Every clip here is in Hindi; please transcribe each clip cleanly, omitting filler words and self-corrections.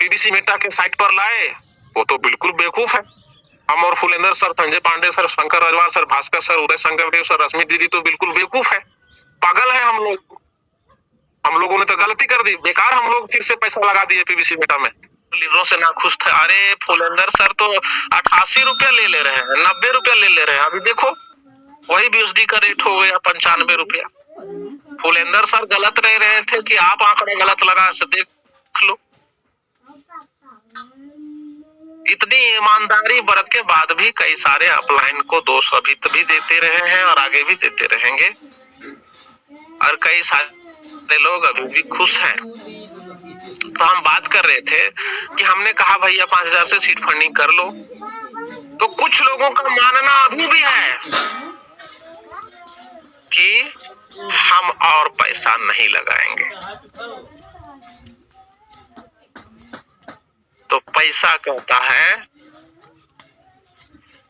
पीबीसी मेटा के साइट पर लाए, वो तो बिल्कुल बेवकूफ है। हम और Phulendra sir, Sanjay Pandey sir, Shankar Rajwar sir, Bhaskar sir, Uday Shankar Dev sir, Rashmi दीदी तो बिल्कुल बेवकूफ है, पागल है हम लोग। हम लोगों ने तो गलती कर दी, बेकार हम लोग फिर से पैसा लगा दिए पीबीसी मेटा में। लीडरों से नाखुश थे। अरे फुलेंद्र सर तो 88 रुपया ले रहे हैं, 90 रुपया ले रहे हैं। अभी देखो वही बीएसडी का रेट हो गया 95 रुपया। फुलेंद्र सर गलत रह रहे थे कि आप आंकड़ा गलत लगा से देख लो। इतनी ईमानदारी बरत के बाद भी कई सारे अपलाइन को दोष अभी तभी देते रहे हैं और आगे भी देते रहेंगे, और कई सारे लोग अभी भी खुश हैं। तो हम बात कर रहे थे कि हमने कहा भैया 5000 से सीट फंडिंग कर लो, तो कुछ लोगों का मानना अभी भी है कि हम और पैसा नहीं लगाएंगे। तो पैसा कहता है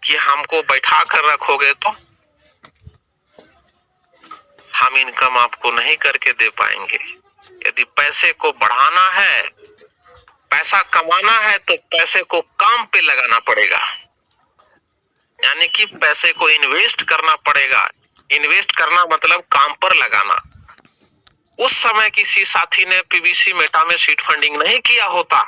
कि हमको बैठा कर रखोगे तो हम इनकम आपको नहीं करके दे पाएंगे। यदि पैसे को बढ़ाना है, पैसा कमाना है, तो पैसे को काम पे लगाना पड़ेगा, यानी कि पैसे को इन्वेस्ट करना पड़ेगा। इन्वेस्ट करना मतलब काम पर लगाना। उस समय किसी साथी ने पीबीसी मेटा में सीट फंडिंग नहीं किया होता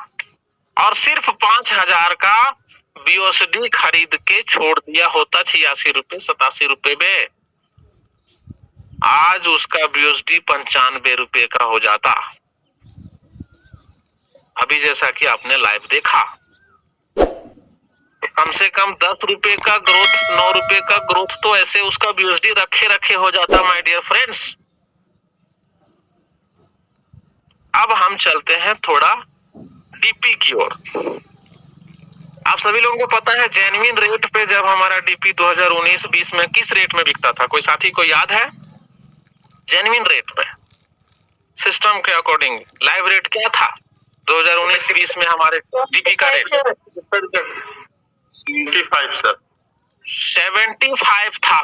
और सिर्फ 5000 का बीओएसडी खरीद के छोड़ दिया होता 86 रुपए 87 रुपए में, आज उसका बीओएसडी 95 रुपए का हो जाता। अभी जैसा कि आपने लाइव देखा, कम से कम 10 रुपए का ग्रोथ, 9 रुपए का ग्रोथ तो ऐसे उसका बीओएसडी रखे रखे हो जाता माय डियर फ्रेंड्स। अब हम चलते हैं थोड़ा डीपी की ओर। आप सभी लोगों को पता है जेन्युइन रेट पे जब हमारा डीपी 2019-20 में किस रेट में बिकता था, कोई साथी को याद है? जेन्युइन रेट पे सिस्टम के अकॉर्डिंग लाइव रेट क्या था 2019-20 में हमारे डीपी का रेट? 75 सर, 75 था।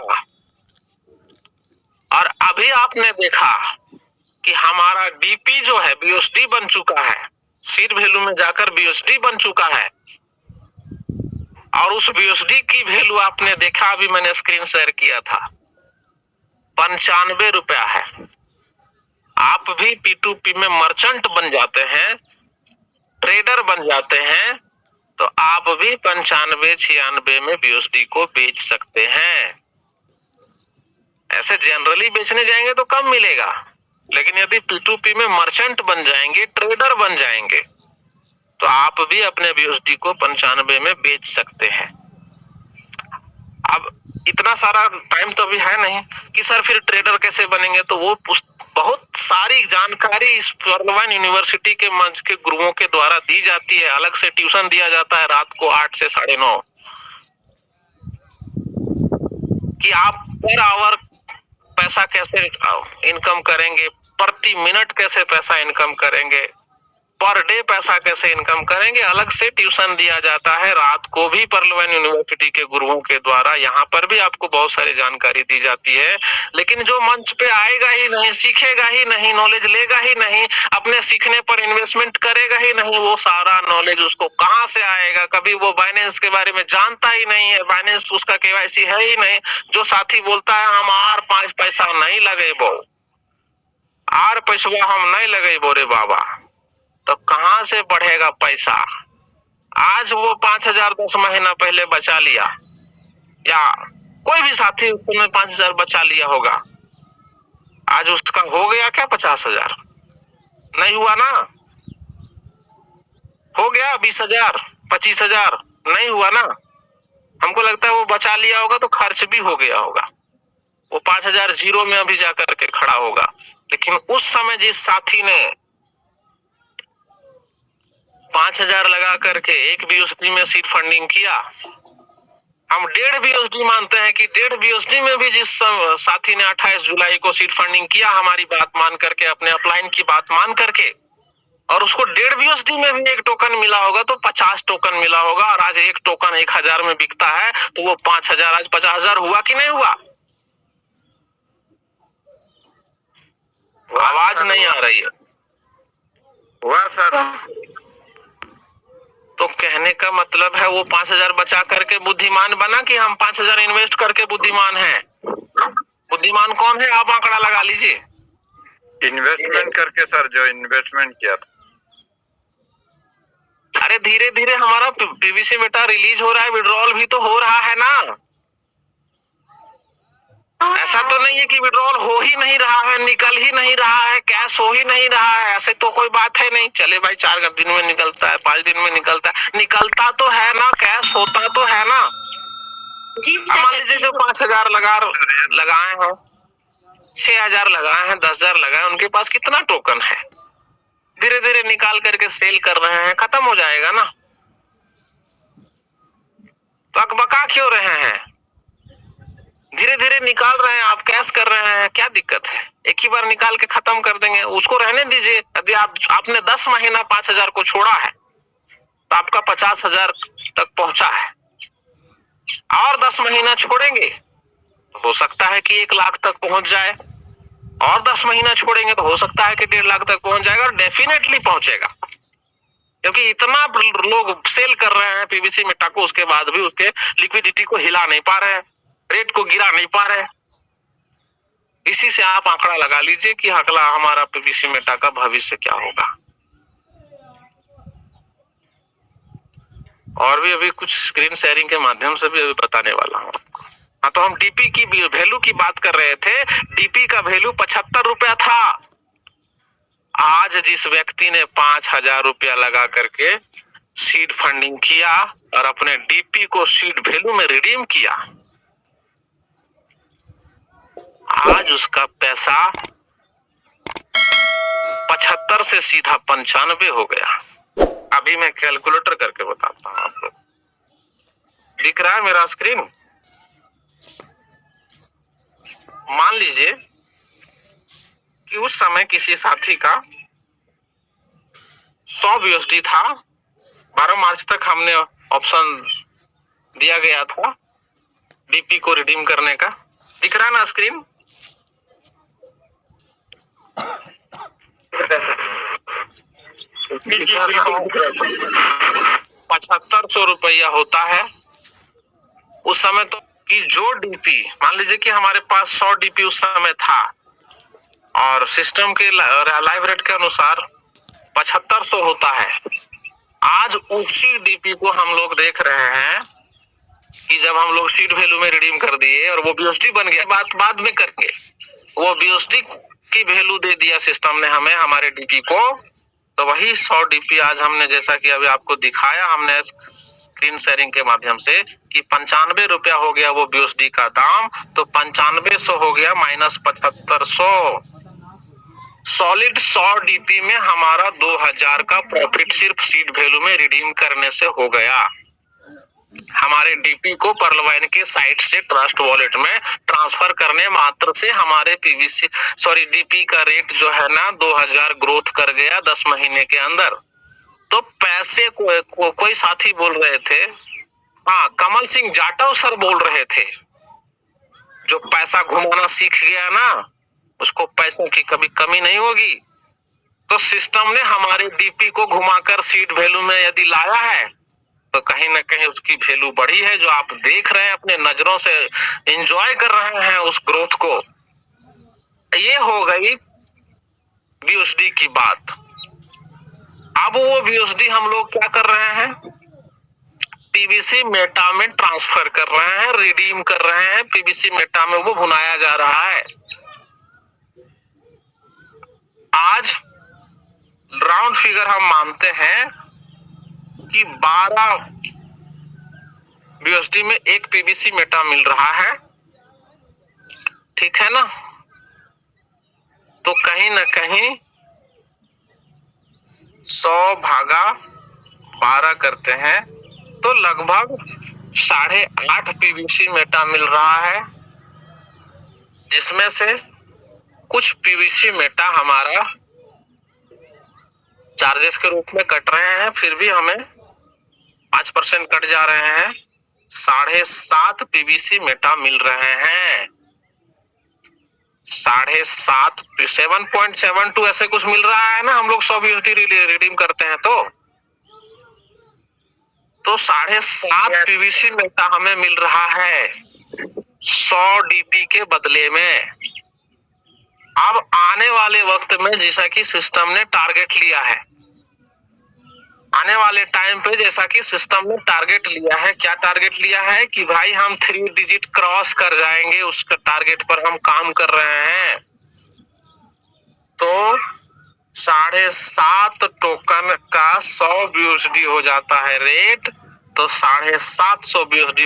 और अभी आपने देखा कि हमारा डीपी जो है बीओएसडी बन चुका है, सीट वैल्यू में जाकर बीओएसडी बन चुका है, और उस बीओएसडी की वैल्यू आपने देखा, अभी मैंने स्क्रीन शेयर किया था, 95 रुपया है। आप भी P2P में मर्चेंट बन जाते हैं, ट्रेडर बन जाते हैं, तो आप भी 95-96 में बीओएसडी को बेच सकते हैं। ऐसे जनरली बेचने जाएंगे तो कम मिलेगा, लेकिन यदि P2P में मर्चेंट बन जाएंगे, ट्रेडर बन जाएंगे, तो आप भी अपने बीओएसडी को 95 में बेच सकते हैं। अब इतना सारा टाइम तो अभी है नहीं कि सर फिर ट्रेडर कैसे बनेंगे, तो वो बहुत सारी जानकारी इस पर्लवाइन यूनिवर्सिटी के मंच के गुरुओं के द्वारा दी जाती है। अलग से ट्यूशन दिया जाता है रात को 8 से 9:30 कि आप पर आवर पैसा कैसे इनकम करेंगे, प्रति मिनट कैसे पैसा इनकम करेंगे, पर डे पैसा कैसे इनकम करेंगे। अलग से ट्यूशन दिया जाता है रात को भी पर्लवाइन यूनिवर्सिटी के गुरुओं के द्वारा। यहाँ पर भी आपको बहुत सारी जानकारी दी जाती है, लेकिन जो मंच पे आएगा ही नहीं, सीखेगा ही नहीं, नॉलेज लेगा ही नहीं, अपने सीखने पर इन्वेस्टमेंट करेगा ही नहीं, वो सारा नॉलेज उसको कहाँ से आएगा? कभी वो बाइनेंस के बारे में जानता ही नहीं है, बाइनेंस उसका केवाईसी है ही नहीं। जो साथी बोलता है हम आर 5 पैसा नहीं लगेबो, आर पैसा हम नहीं लगेबो रे बाबा, तो कहां से बढ़ेगा पैसा? आज वो 5000 10 महीना पहले बचा लिया, या कोई भी साथी उसने 5000 बचा लिया होगा, आज उसका हो गया क्या 50,000? नहीं हुआ ना? हो गया 20,000 25,000? नहीं हुआ ना? हमको लगता है वो बचा लिया होगा तो खर्च भी हो गया होगा, वो 5000 जीरो में अभी जाकर के खड़ा होगा। लेकिन उस समय जिस साथी ने 5000 लगा करके एक बीओएसडी में सीट फंडिंग किया, हम 1.5 बीओएसडी मानते हैं कि 1.5 बीओएसडी में भी जिस साथी ने 28 जुलाई को सीट फंडिंग किया हमारी बात मान करके, अपने अपलाइन की बात मान करके, और उसको 1.5 बीओएसडी में भी एक टोकन मिला होगा तो 50 टोकन मिला होगा, और आज एक टोकन 1000 में बिकता है, तो वो 5000 आज 50,000 हुआ कि नहीं हुआ? आवाज नहीं आ रही है। हुआ सर। कहने का मतलब है वो 5,000 बचा करके बुद्धिमान बना कि हम 5,000 इन्वेस्ट करके बुद्धिमान हैं? बुद्धिमान कौन है, आप आंकड़ा लगा लीजिए। इन्वेस्टमेंट करके सर, जो इन्वेस्टमेंट किया था। अरे धीरे धीरे हमारा पीवीसी मेटा रिलीज हो रहा है, विड्रॉल भी तो हो रहा है ना। ऐसा तो नहीं है कि विड्रॉल हो ही नहीं रहा है, निकल ही नहीं रहा है, कैश हो ही नहीं रहा है, ऐसे तो कोई बात है नहीं। चले भाई 4 दिन में निकलता है, 5 दिन में निकलता है, निकलता तो है ना, कैश होता तो है ना। मान लीजिए जो 5,000 लगाए हैं, 6,000 लगाए हैं, 10,000 लगाए, उनके पास कितना टोकन है, धीरे धीरे निकाल करके सेल कर रहे हैं, खत्म हो जाएगा ना। तो अकबका क्यों रहे हैं, धीरे धीरे निकाल रहे हैं, आप कैश कर रहे हैं, क्या दिक्कत है? एक ही बार निकाल के खत्म कर देंगे, उसको रहने दीजिए। यदि आपने 10 महीना 5,000 को छोड़ा है तो आपका 50,000 तक पहुंचा है, और 10 महीना छोड़ेंगे हो सकता है कि 1 लाख तक पहुंच जाए, और 10 महीना छोड़ेंगे तो हो सकता है कि 1.5 लाख तक पहुंच जाएगा, और डेफिनेटली पहुंचेगा, क्योंकि इतना लोग सेल कर रहे हैं पीवीसी मेटा को, उसके बाद भी उसके लिक्विडिटी को हिला नहीं पा रहे हैं, रेट को गिरा नहीं पा रहे। इसी से आप आंकड़ा लगा लीजिए कि अगला हमारा पीवीसी मेटा का भविष्य क्या होगा। और भी अभी कुछ स्क्रीन शेयरिंग के माध्यम से भी अभी बताने वाला हूं आपको। हाँ, तो हम डीपी की वैल्यू की बात कर रहे थे। डीपी का वैल्यू 75 रुपया था। आज जिस व्यक्ति ने 5,000 रुपया लगा करके सीड फंडिंग किया और अपने डीपी को सीड वैल्यू में रिडीम किया, आज उसका पैसा 75 से सीधा 95 हो गया। अभी मैं कैलकुलेटर करके बताता हूं आप लोग। दिख रहा है मेरा स्क्रीन? मान लीजिए कि उस समय किसी साथी का 100 यूएसडी था, 12 मार्च तक हमने ऑप्शन दिया गया था डीपी को रिडीम करने का। दिख रहा है ना स्क्रीन? 7,500 रुपया होता है उस समय। तो कि जो डीपी, मान लीजिए कि हमारे पास 100 डीपी उस समय था और सिस्टम के लाइव रेट के अनुसार 7,500 होता है। आज उसी डीपी को हम लोग देख रहे हैं कि जब हम लोग सीड वैल्यू में रिडीम कर दिए और वो बीएसडी बन गया, बात बाद में करेंगे, वो बीएसडी की वैल्यू दे दिया सिस्टम ने हमें, हमारे डीपी को। तो वही 100 डीपी आज हमने, जैसा कि अभी आपको दिखाया हमने स्क्रीन शेयरिंग के माध्यम से, कि 95 रुपया हो गया वो बीएसडी का दाम। तो 9500 हो गया माइनस 7,500, सॉलिड 100 डीपी में हमारा 2,000 का प्रॉफिट सिर्फ सीड वैल्यू में रिडीम करने से हो गया। हमारे डीपी को पर्लवाइन के साइट से ट्रस्ट वॉलेट में ट्रांसफर करने मात्र से हमारे डीपी का रेट जो है ना 2,000 ग्रोथ कर गया 10 महीने के अंदर। तो पैसे कोई साथी बोल रहे थे, हाँ, कमल सिंह जाटव सर बोल रहे थे, जो पैसा घुमाना सीख गया ना उसको पैसों की कभी कमी नहीं होगी। तो सिस्टम ने हमारे डीपी को घुमाकर सीड वैल्यू में यदि लाया है तो कहीं ना कहीं उसकी वैल्यू बढ़ी है, जो आप देख रहे हैं, अपने नजरों से एंजॉय कर रहे हैं उस ग्रोथ को। ये हो गई बीएसडी की बात। अब वो बीएसडी हम लोग क्या कर रहे हैं, पीवीसी मेटा में ट्रांसफर कर रहे हैं, रिडीम कर रहे हैं, पीवीसी मेटा में वो भुनाया जा रहा है। आज राउंड फिगर हम मानते हैं कि 12 बीएसडी में एक पीवीसी मेटा मिल रहा है, ठीक है ना। तो कहीं ना कहीं 100 भागा 12 करते हैं तो लगभग 8.5 पीवीसी मेटा मिल रहा है, जिसमें से कुछ पीवीसी मेटा हमारा चार्जेस के रूप में कट रहे हैं, फिर भी हमें 5% कट जा रहे हैं। 7.5 पीवीसी मेटा मिल रहे हैं, 7.5 7.72 ऐसे कुछ मिल रहा है ना। हम लोग 100 बीएसडी रिडीम करते हैं तो तो 7.5 पीवीसी मेटा हमें मिल रहा है 100 डीपी के बदले में। अब आने वाले वक्त में जैसा कि सिस्टम ने टारगेट लिया है, आने वाले टाइम पे जैसा कि सिस्टम ने टारगेट लिया है, क्या टारगेट लिया है कि भाई हम 3 डिजिट क्रॉस कर जाएंगे, उसका टारगेट पर हम काम कर रहे हैं। तो 7.5 टोकन का 100 BUSD हो जाता है रेट, तो 750 BUSD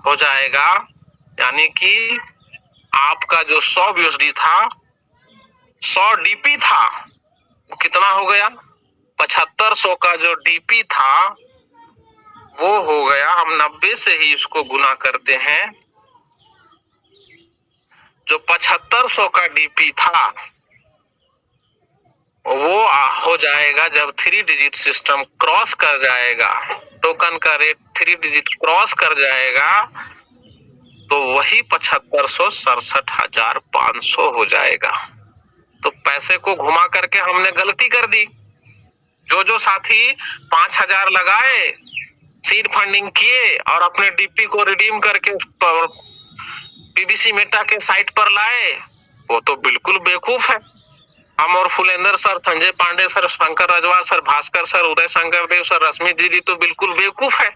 हो जाएगा। यानी कि आपका जो 100 BUSD था, 100 डीपी था, कितना हो गया? 7500 का जो डीपी था वो हो गया, हम 90 से ही इसको गुना करते हैं। जो 7500 का डीपी था वो हो जाएगा जब 3 डिजिट सिस्टम क्रॉस कर जाएगा, टोकन का रेट 3 डिजिट क्रॉस कर जाएगा, तो वही 7500 67,500 हो जाएगा। तो पैसे को घुमा करके हमने गलती कर दी। जो साथी 5000 लगाए, सीड फंडिंग किए और अपने डीपी को रिडीम करके पीबीसी मेटा के साइट पर लाए, वो तो बिल्कुल बेवकूफ है। हम और Phulendra sir, Sanjay Pandey sir, Shankar Rajwa sir, Bhaskar sir, Uday Shankar Dev sir, Rashmi दीदी तो बिल्कुल बेवकूफ है,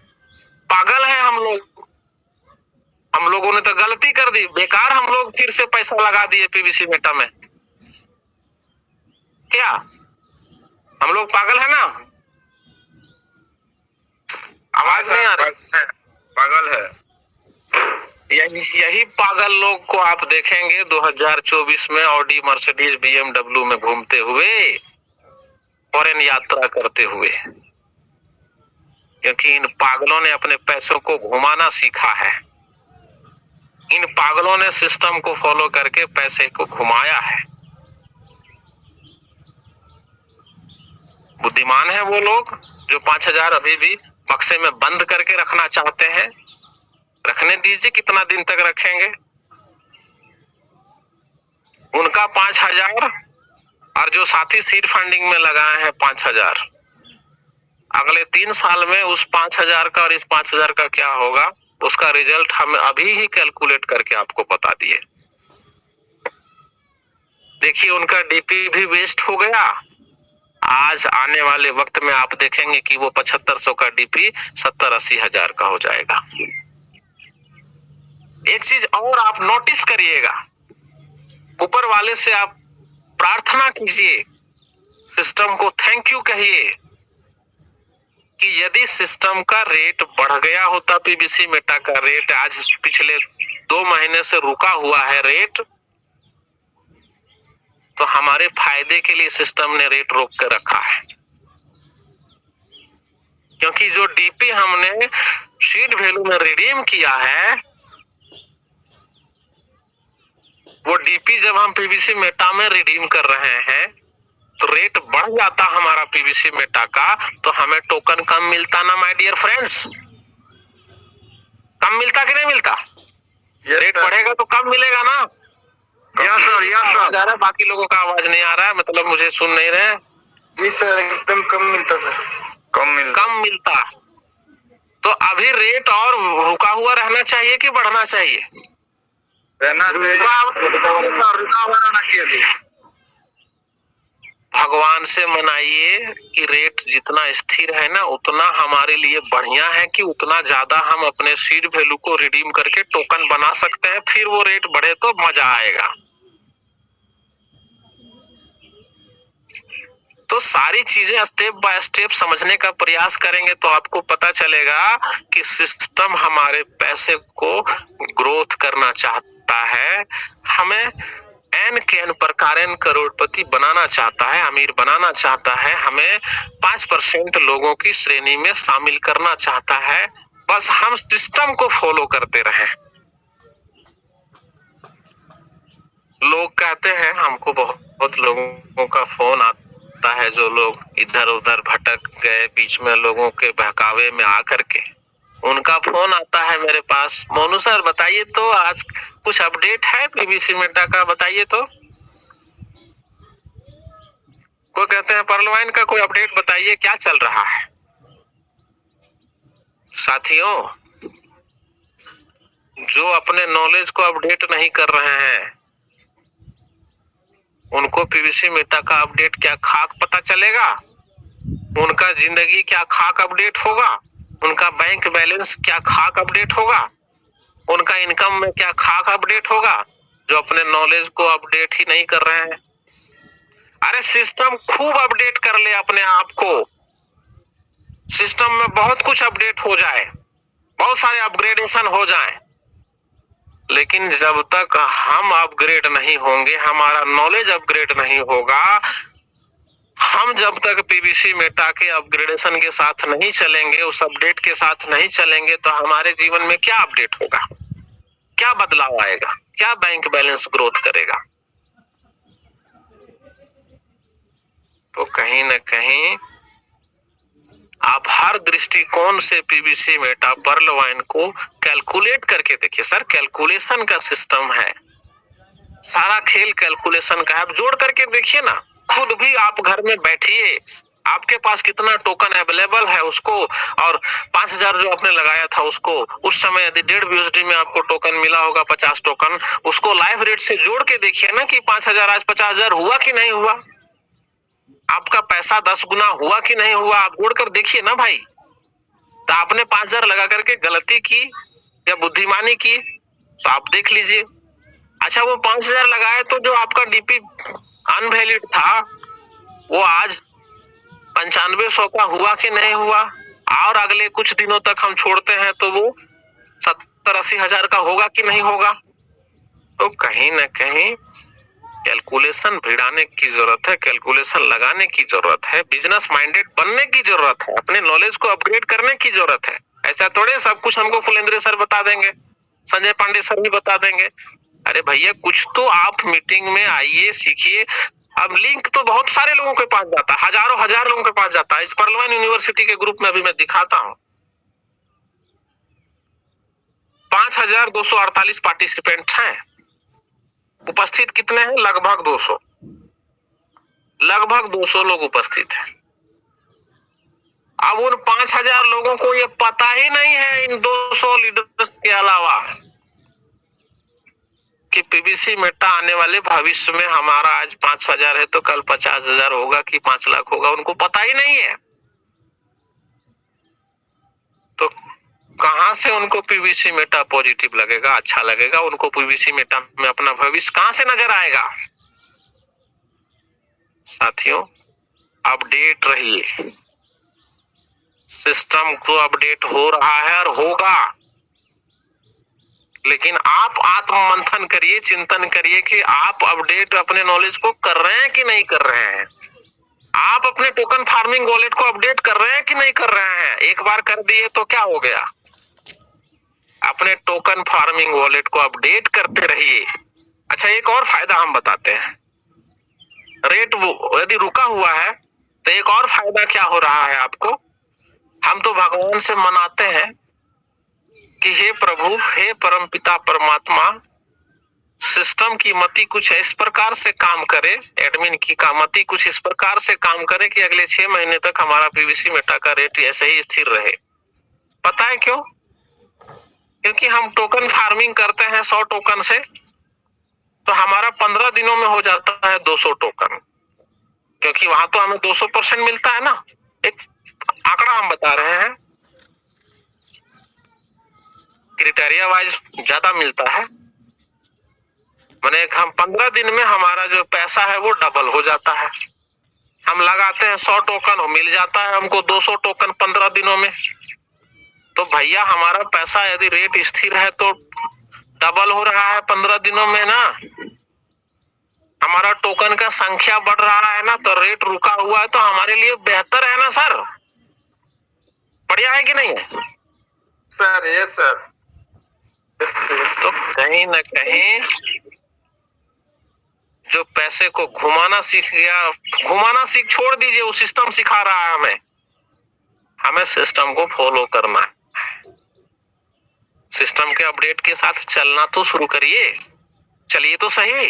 पागल है हम लोग। हम लोगों ने तो गलती कर दी, बेकार हम लोग फिर से पैसा लगा दिए पीबीसी मेटा में। क्या हम लोग पागल है ना? आवाज नहीं आ रही? पागल है। यही पागल लोग को आप देखेंगे 2024 में ऑडी, मर्सिडीज, BMW में घूमते हुए, फॉरेन यात्रा करते हुए, क्योंकि इन पागलों ने अपने पैसों को घुमाना सीखा है। इन पागलों ने सिस्टम को फॉलो करके पैसे को घुमाया है। बुद्धिमान है वो लोग जो 5000 अभी भी बक्से में बंद करके रखना चाहते हैं। रखने दीजिए, कितना दिन तक रखेंगे? उनका 5000 और जो साथी सीड फंडिंग में लगाए हैं 5000, अगले 3 साल में उस 5000 का और इस 5000 का क्या होगा, उसका रिजल्ट हम अभी ही कैलकुलेट करके आपको बता दिए। देखिए, उनका डीपी भी वेस्ट हो गया। आज आने वाले वक्त में आप देखेंगे कि वो 7500 का डीपी 70-80 हजार का हो जाएगा। एक चीज और आप नोटिस करिएगा, ऊपर वाले से आप प्रार्थना कीजिए, सिस्टम को थैंक यू कहिए कि यदि सिस्टम का रेट बढ़ गया होता, पीबीसी मेटा का रेट आज पिछले 2 महीने से रुका हुआ है रेट, तो हमारे फायदे के लिए सिस्टम ने रेट रोक कर रखा है। क्योंकि जो डीपी हमने सीड वैल्यू में रिडीम किया है, वो डीपी जब हम पीबीसी मेटा में रिडीम कर रहे हैं तो रेट बढ़ जाता हमारा पीबीसी मेटा का, तो हमें टोकन कम मिलता ना माय डियर फ्रेंड्स? कम मिलता कि नहीं मिलता? रेट बढ़ेगा तो कम मिलेगा ना? सर, बाकी लोगों का आवाज नहीं आ रहा है, मतलब मुझे सुन नहीं रहे। जी सर, एकदम कम मिलता सर। कम मिलता। तो अभी रेट और रुका हुआ रहना चाहिए कि बढ़ना चाहिए? रहना चाहिए। भगवान से मनाइए कि रेट जितना स्थिर है ना, उतना हमारे लिए बढ़िया है, कि उतना ज्यादा हम अपने सीड वैल्यू को रिडीम करके टोकन बना सकते हैं। फिर वो रेट बढ़े तो मजा आएगा। तो सारी चीजें स्टेप बाय स्टेप समझने का प्रयास करेंगे तो आपको पता चलेगा कि सिस्टम हमारे पैसे को ग्रोथ करना चाहता है, हमें एन के एन प्रकार करोड़पति बनाना चाहता है, अमीर बनाना चाहता है, हमें 5% लोगों की श्रेणी में शामिल करना चाहता है। बस हम सिस्टम को फॉलो करते रहें। लोग कहते हैं, हमको बहुत लोगों का फोन आता है, जो लोग इधर उधर भटक गए, बीच में लोगों के बहकावे में आकर के उनका फोन आता है मेरे पास, मोनू सर बताइए तो आज कुछ अपडेट है पीबीसी मेटा का, बताइए तो। कोई कहते हैं पर्ल वाइन का कोई अपडेट बताइए, क्या चल रहा है। साथियों, जो अपने नॉलेज को अपडेट नहीं कर रहे हैं उनको पीवीसी मेटा का अपडेट क्या खाक पता चलेगा? उनका जिंदगी क्या खाक अपडेट होगा? उनका बैंक बैलेंस क्या खाक अपडेट होगा? उनका इनकम में क्या खाक अपडेट होगा? जो अपने नॉलेज को अपडेट ही नहीं कर रहे हैं। अरे सिस्टम खूब अपडेट कर ले अपने आप को, सिस्टम में बहुत कुछ अपडेट हो जाए, बहुत सारे अपग्रेडेशन हो जाए, लेकिन जब तक हम अपग्रेड नहीं होंगे, हमारा नॉलेज अपग्रेड नहीं होगा, हम जब तक पीवीसी मेटा के अपग्रेडेशन के साथ नहीं चलेंगे, उस अपडेट के साथ नहीं चलेंगे, तो हमारे जीवन में क्या अपडेट होगा, क्या बदलाव आएगा, क्या बैंक बैलेंस ग्रोथ करेगा? तो कहीं न कहीं आप हर दृष्टिकोण से पीवीसी मेटा पर्ल वाइन को कैलकुलेट करके देखिए। सर कैलकुलेशन का सिस्टम है, सारा खेल कैलकुलेशन का है। आप जोड़ करके देखिए ना, खुद भी आप घर में बैठिए, आपके पास कितना टोकन अवेलेबल है उसको, और 5000 जो आपने लगाया था उसको, उस समय यदि 1.5 USD में आपको टोकन मिला होगा 50 टोकन, उसको लाइव रेट से जोड़ के देखिए ना कि 5000 आज 50,000 हुआ कि नहीं हुआ, आपका पैसा 10 गुना हुआ कि नहीं हुआ, आप जोड़कर देखिए ना भाई। तो आपने 5000 लगा करके गलती की या बुद्धिमानी की तो आप देख लीजिए। अच्छा वो 5000 लगाए तो जो आपका डीपी अनवैलिड था वो आज 9500 का हुआ कि नहीं हुआ, और अगले कुछ दिनों तक हम छोड़ते हैं तो वो 70-80 हजार का होगा कि नहीं होगा। तो कहीं ना कहीं कैलकुलेशन भिड़ाने की जरूरत है, कैलकुलेशन लगाने की जरूरत है, बिजनेस माइंडेड बनने की जरूरत है, अपने नॉलेज को अपग्रेड करने की जरूरत है। ऐसा थोड़े सब कुछ हमको फुलेंद्र सर बता देंगे, संजय पांडे सर भी बता देंगे। अरे भैया कुछ तो आप मीटिंग में आइए, सीखिए। अब लिंक तो बहुत सारे लोगों के पास जाता है, हजारों हजार लोगों के पास जाता है। इस पर्ल वाइन यूनिवर्सिटी के ग्रुप में अभी मैं दिखाता हूँ, 5248 पार्टिसिपेंट हैं, उपस्थित कितने हैं? लगभग 200 लोग उपस्थित हैं। अब उन 5000 लोगों को ये पता ही नहीं है इन 200 लीडर्स के अलावा कि पीवीसी मेटा आने वाले भविष्य में हमारा आज 5000 है तो कल 50,000 होगा कि 5 लाख होगा, उनको पता ही नहीं है। तो कहां से उनको पीवीसी मेटा पॉजिटिव लगेगा, अच्छा लगेगा? उनको पीवीसी मेटा में अपना भविष्य कहां से नजर आएगा? साथियों अपडेट रहिए, सिस्टम को अपडेट हो रहा है और होगा, लेकिन आप आत्म मंथन करिए, चिंतन करिए कि आप अपडेट अपने नॉलेज को कर रहे हैं कि नहीं कर रहे हैं। आप अपने टोकन फार्मिंग वॉलेट को अपडेट कर रहे हैं कि नहीं कर रहे हैं? एक बार कर दिए तो क्या हो गया? अपने टोकन फार्मिंग वॉलेट को अपडेट करते रहिए। अच्छा एक और फायदा हम बताते हैं, रेट यदि रुका हुआ है तो एक और फायदा क्या हो रहा है आपको? हम तो भगवान से मनाते हैं कि हे प्रभु, हे परमपिता परमात्मा, सिस्टम की मति कुछ इस प्रकार से काम करे, एडमिन की मति कुछ इस प्रकार से काम करे कि अगले 6 महीने तक हमारा पीवीसी मेटा का रेट ऐसे ही स्थिर रहे। पता है क्यों? क्योंकि हम टोकन फार्मिंग करते हैं 100 टोकन से, तो हमारा 15 दिनों में हो जाता है 200 टोकन, क्योंकि वहां तो हमें 200% मिलता है ना। एक आंकड़ा हम बता रहे हैं, क्राइटेरिया वाइज ज्यादा मिलता है, माने हम 15 दिन में हमारा जो पैसा है वो डबल हो जाता है। हम लगाते हैं 100 टोकन, हो मिल जाता है हमको 200 टोकन 15 दिनों में। तो भैया हमारा पैसा यदि रेट स्थिर है तो डबल हो रहा है 15 दिनों में ना, हमारा टोकन का संख्या बढ़ रहा है ना, तो रेट रुका हुआ है तो हमारे लिए बेहतर है ना सर, बढ़िया है कि नहीं है सर? ये सर तो कहीं ना कहीं जो पैसे को घुमाना सीख गया, घुमाना सीख छोड़ दीजिए, वो सिस्टम सिखा रहा है हमें सिस्टम को फॉलो करना है। सिस्टम के अपडेट के साथ चलना तो शुरू करिए, चलिए तो सही,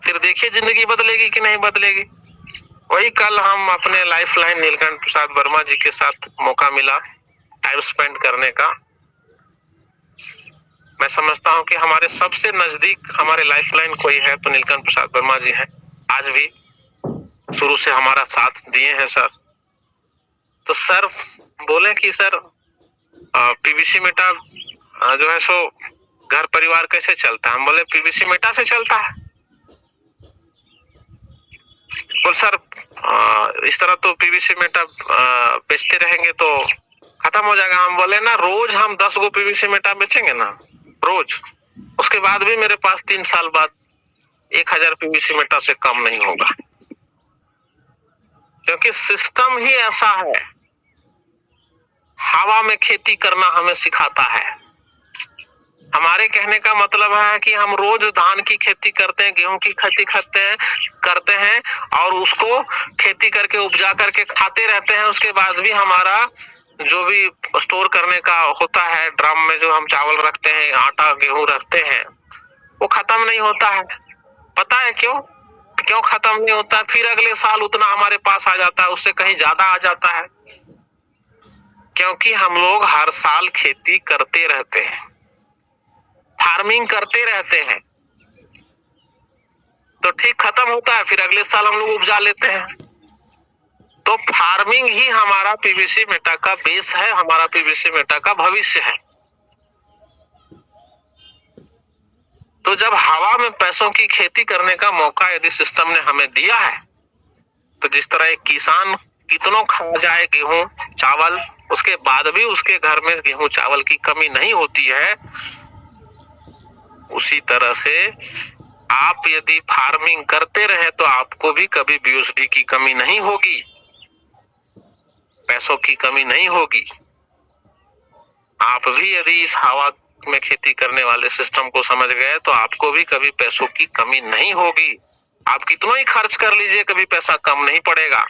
फिर देखिए जिंदगी बदलेगी कि नहीं बदलेगी। वही कल हम अपने लाइफलाइन नीलकंठ प्रसाद वर्मा जी के साथ मौका मिला, टाइम स्पेंड करने का। मैं समझता हूं कि हमारे सबसे नजदीक हमारे लाइफलाइन कोई है तो नीलकंठ प्रसाद वर्मा जी हैं। आज भी शुरू से हमारा साथ दिए हैं सर। तो सर बोले कि सर पीवीसी मेटा जो है सो घर परिवार कैसे चलता है। हम बोले पीवीसी मेटा से चलता है। बोल सर इस तरह तो पीवीसी मेटा बेचते रहेंगे तो खत्म हो जाएगा। हम बोले ना रोज हम 10 गो पीवीसी मेटा बेचेंगे ना रोज, उसके बाद भी मेरे पास 3 साल बाद 1000 पीवीसी मेटा से कम नहीं होगा, क्योंकि सिस्टम ही ऐसा है। हवा में खेती करना हमें सिखाता है। हमारे कहने का मतलब है कि हम रोज धान की खेती करते हैं, गेहूं की खेती करते हैं और उसको खेती करके उपजा करके खाते रहते हैं। उसके बाद भी हमारा जो भी स्टोर करने का होता है, ड्रम में जो हम चावल रखते हैं, आटा गेहूं रखते हैं, वो खत्म नहीं होता है। पता है क्यों खत्म नहीं होता है? फिर अगले साल उतना हमारे पास आ जाता है, उससे कहीं ज्यादा आ जाता है, क्योंकि हम लोग हर साल खेती करते रहते हैं, फार्मिंग करते रहते हैं। तो ठीक खत्म होता है, फिर अगले साल हम लोग उपजा लेते हैं। तो फार्मिंग ही हमारा पीवीसी मेटा का बेस है, हमारा पीवीसी मेटा का भविष्य है। तो जब हवा में पैसों की खेती करने का मौका यदि सिस्टम ने हमें दिया है, तो जिस तरह एक किसान कितनों खा जाए गेहूं चावल, उसके बाद भी उसके घर में गेहूं चावल की कमी नहीं होती है, उसी तरह से आप यदि फार्मिंग करते रहे तो आपको भी कभी बीएसडी की कमी नहीं होगी, पैसों की कमी नहीं होगी। आप भी यदि इस हवा में खेती करने वाले सिस्टम को समझ गए तो आपको भी कभी पैसों की कमी नहीं होगी। आप कितना ही खर्च कर लीजिए, कभी पैसा कम नहीं पड़ेगा।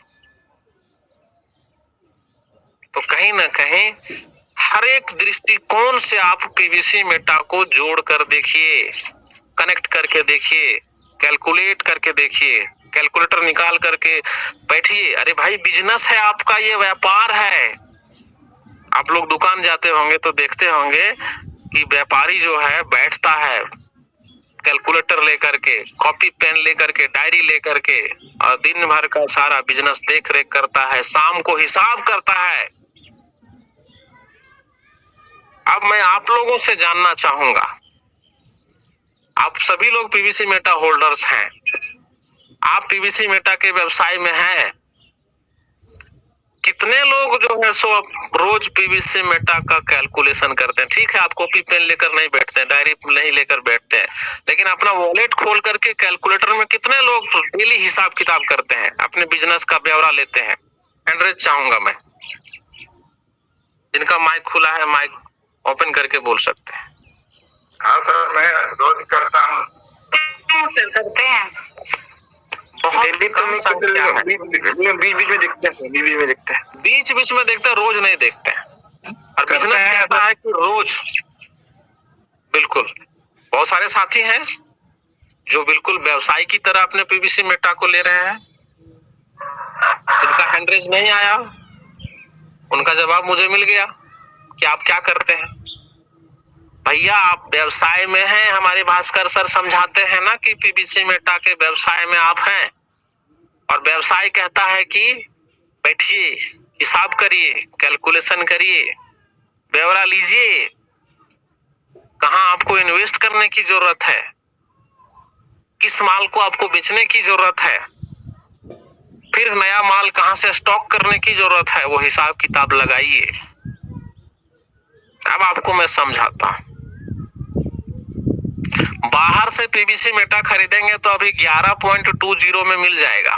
तो कहीं ना कहीं हर एक दृष्टिकोण से आप पीवीसी मेटा को जोड़ कर देखिए, कनेक्ट करके देखिए, कैलकुलेट करके देखिए, कैलकुलेटर निकाल करके बैठिए। अरे भाई बिजनेस है आपका, ये व्यापार है। आप लोग दुकान जाते होंगे तो देखते होंगे कि व्यापारी जो है बैठता है कैलकुलेटर लेकर के, कॉपी पेन लेकर के, डायरी लेकर के, और दिन भर का सारा बिजनेस देख रेख करता है, शाम को हिसाब करता है। अब मैं आप लोगों से जानना चाहूंगा, आप सभी लोग पीवीसी मेटा होल्डर्स हैं, आप पीवीसी मेटा के व्यवसाय में हैं। कितने लोग जो है सो रोज पीवीसी मेटा का कैलकुलेशन करते हैं? ठीक है, आप कॉपी पेन लेकर नहीं बैठते हैं, डायरी नहीं लेकर बैठते हैं, लेकिन अपना वॉलेट खोल करके कैलकुलेटर में कितने लोग डेली हिसाब किताब करते हैं, अपने बिजनेस का ब्यौरा लेते हैं? एड्रेस चाहूंगा मैं। जिनका माइक खुला है माइक ओपन करके बोल सकते हैं। हाँ सर, मैं रोज करता हूँ। सर करते हैं, बहुत कम संख्या है। बीच बीच में देखते हैं, बीच बीच में देखते हैं, रोज नहीं देखते हैं। और बिजनेस कहता है कि रोज। बिल्कुल, बहुत सारे साथी हैं जो बिल्कुल व्यवसाय की तरह अपने पीवीसी मेटा को ले रहे हैं। जिनका हैंडरेज नहीं आया उनका जवाब मुझे मिल गया कि आप क्या करते हैं। भैया आप व्यवसाय में हैं, हमारे भास्कर सर समझाते हैं ना कि पीवीसी मेटा के व्यवसाय में आप हैं, और व्यवसाय कहता है कि बैठिए, हिसाब करिए, कैलकुलेशन करिए, ब्यौरा लीजिए, कहां आपको इन्वेस्ट करने की जरूरत है, किस माल को आपको बेचने की जरूरत है, फिर नया माल कहां से स्टॉक करने की जरूरत है, वो हिसाब किताब लगाइए। अब आपको मैं समझाता हूं। बाहर से पीवीसी मेटा खरीदेंगे तो अभी 11.20 में मिल जाएगा,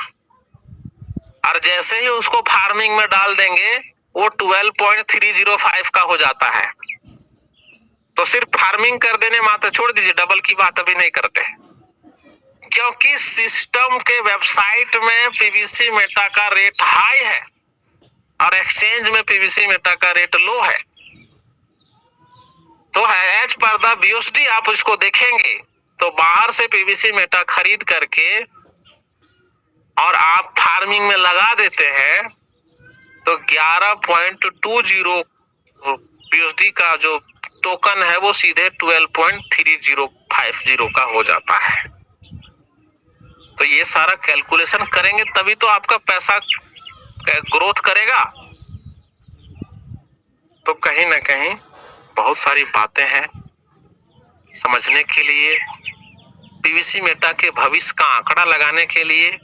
और जैसे ही उसको फार्मिंग में डाल देंगे वो 12.305 का हो जाता है। तो सिर्फ फार्मिंग कर देने मात्र छोड़ दीजिए, डबल की बात अभी नहीं करते, क्योंकि सिस्टम के वेबसाइट में पीवीसी मेटा का रेट हाई है और एक्सचेंज में पीवीसी मेटा का रेट लो है। तो है एज पर द बीएसडी आप इसको देखेंगे तो बाहर से पीवीसी मेटा खरीद करके और आप फार्मिंग में लगा देते हैं तो 11.20 BUSD का जो टोकन है वो सीधे 12.3050 का हो जाता है। तो ये सारा कैलकुलेशन करेंगे तभी तो आपका पैसा ग्रोथ करेगा। तो कहीं ना कहीं बहुत सारी बातें हैं समझने के लिए, पीवीसी मेटा के भविष्य का आंकड़ा लगाने के लिए,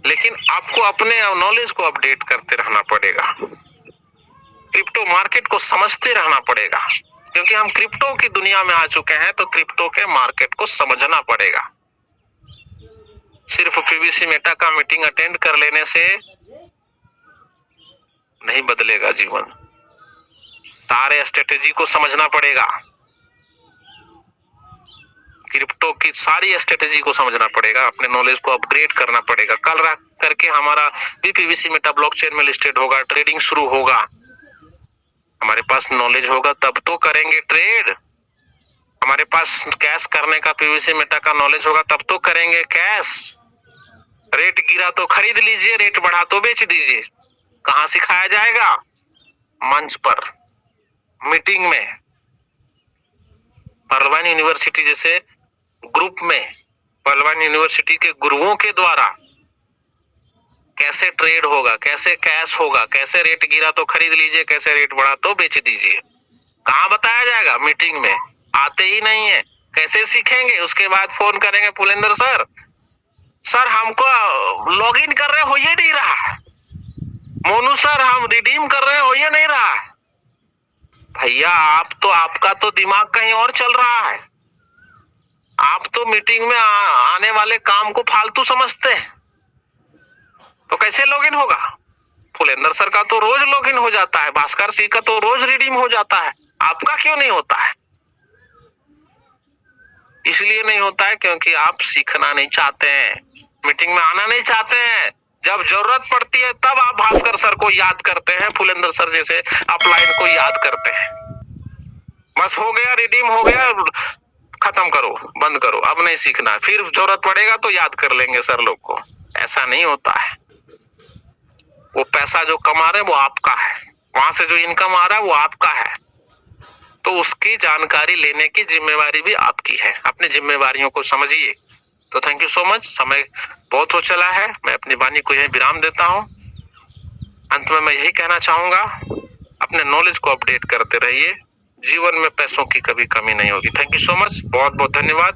लेकिन आपको अपने नॉलेज को अपडेट करते रहना पड़ेगा, क्रिप्टो मार्केट को समझते रहना पड़ेगा, क्योंकि हम क्रिप्टो की दुनिया में आ चुके हैं तो क्रिप्टो के मार्केट को समझना पड़ेगा। सिर्फ पीवीसी मेटा का मीटिंग अटेंड कर लेने से नहीं बदलेगा जीवन, सारे स्ट्रेटेजी को समझना पड़ेगा, क्रिप्टो की सारी स्ट्रेटेजी को समझना पड़ेगा, अपने नॉलेज को अपग्रेड करना पड़ेगा। कल रात करके हमारा भी पीवीसी मेटा ब्लॉकचेन में लिस्टेड होगा, ट्रेडिंग शुरू होगा, हमारे पास नॉलेज होगा तब तो करेंगे ट्रेड। हमारे पास कैश करने का पीवीसी मेटा का नॉलेज होगा तब तो करेंगे कैश। रेट गिरा तो खरीद लीजिए, रेट बढ़ा तो बेच दीजिए। कहां सिखाया जाएगा? मंच पर, मीटिंग में, पहलवान यूनिवर्सिटी जैसे ग्रुप में, पहलवान यूनिवर्सिटी के गुरुओं के द्वारा कैसे ट्रेड होगा, कैसे कैश होगा, कैसे रेट गिरा तो खरीद लीजिए, कैसे रेट बढ़ा तो बेच दीजिए। कहां बताया जाएगा? मीटिंग में। आते ही नहीं है, कैसे सीखेंगे? उसके बाद फोन करेंगे, पुलेंद्र सर, सर हमको लॉगिन कर रहे हो ये नहीं रहा, मोनू सर हम रिडीम कर रहे हो ये नहीं रहा। भैया आपका तो दिमाग कहीं और चल रहा है, आप तो मीटिंग में आने वाले काम को फालतू समझते हैं। तो कैसे लॉगिन होगा? फुलेंद्र सर का तो रोज लॉगिन हो जाता है, भास्कर सिंह का तो रोज रिडीम हो जाता है, आपका क्यों नहीं होता है? इसलिए नहीं होता है क्योंकि आप सीखना नहीं चाहते हैं, मीटिंग में आना नहीं चाहते हैं। जब जरूरत पड़ती है तब आप भास्कर सर को याद करते हैं, फुलेंद्र सर जैसे अपलाइन को याद करते हैं। बस हो गया, रिडीम हो गया, खत्म करो, बंद करो, अब नहीं सीखना, फिर जरूरत पड़ेगा तो याद कर लेंगे सर लोग को। ऐसा नहीं होता है। वो पैसा जो कमा रहे हैं वो आपका है, वहां से जो इनकम आ रहा है वो आपका है, तो उसकी जानकारी लेने की जिम्मेवारी भी आपकी है। अपनी जिम्मेवारियों को समझिए। तो थैंक यू सो मच। समय बहुत हो चला है, मैं अपनी वाणी को यही विराम देता हूं। अंत में मैं यही कहना चाहूंगा, अपने नॉलेज को अपडेट करते रहिए, जीवन में पैसों की कभी कमी नहीं होगी। थैंक यू सो मच, बहुत बहुत धन्यवाद।